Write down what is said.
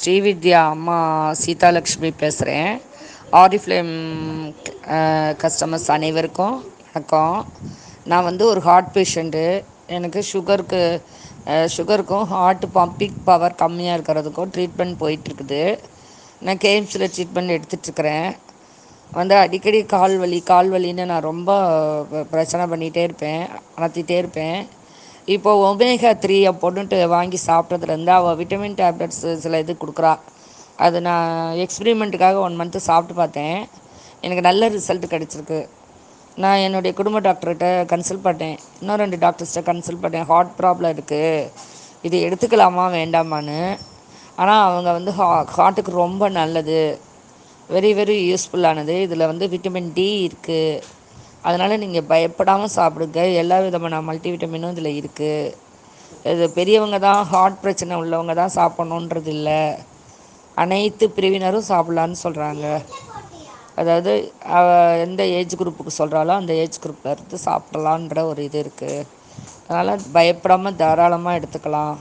ஸ்ரீவித்யா அம்மா சீதாலக்ஷ்மி பேசுகிறேன். Oriflame customers அனைவருக்கும் வணக்கம். நான் ஒரு ஹார்ட் பேஷண்ட்டு. எனக்கு சுகருக்கும் ஹார்ட் பம்பிங் பவர் கம்மியாக இருக்கிறதுக்கும் ட்ரீட்மெண்ட் போயிட்டுருக்குது. நான் கேஎம்ஸில் ட்ரீட்மெண்ட் எடுத்துகிட்ருக்கிறேன். அடிக்கடி கால் வலின்னு நான் ரொம்ப பிரச்சனை பண்ணிகிட்டே இருப்பேன், அலத்திட்டே இருப்பேன். இப்போது ஒமேகா 3 என் பொண்ணுட்டு வாங்கி சாப்பிட்டதுலேருந்து அவள் விட்டமின் டேப்லெட்ஸ் சில இது கொடுக்குறா. அது நான் எக்ஸ்பிரிமெண்ட்டுக்காக 1 மந்த்து சாப்பிட்டு பார்த்தேன். எனக்கு நல்ல ரிசல்ட் கிடச்சிருக்கு. நான் என்னுடைய குடும்ப டாக்டர்கிட்ட கன்சல்ட் பண்ணேன், இன்னும் 2 டாக்டர்ஸ்கிட்ட கன்சல்ட் பண்ணேன். ஹார்ட் ப்ராப்ளம் இருக்குது, இது எடுத்துக்கலாமா வேண்டாமான்னு. ஆனால் அவங்க ஹார்ட்டுக்கு ரொம்ப நல்லது, வெரி வெரி யூஸ்ஃபுல்லானது. இதில் விட்டமின் டி இருக்குது, அதனால் நீங்கள் பயப்படாமல் சாப்பிடுங்க. எல்லா விதமான மல்டி விட்டமினும் இதில் இருக்குது. இது பெரியவங்க தான், ஹார்ட் பிரச்சனை உள்ளவங்க தான் சாப்பிட்ணுன்றது இல்லை, அனைத்து பிரிவினரும் சாப்பிட்லான்னு சொல்கிறாங்க. அதாவது எந்த ஏஜ் குரூப்புக்கு சொல்கிறாலோ அந்த ஏஜ் குரூப்பில் இருந்து சாப்பிட்லான்ற ஒரு இது இருக்குது. அதனால் பயப்படாமல் தாராளமாக எடுத்துக்கலாம்.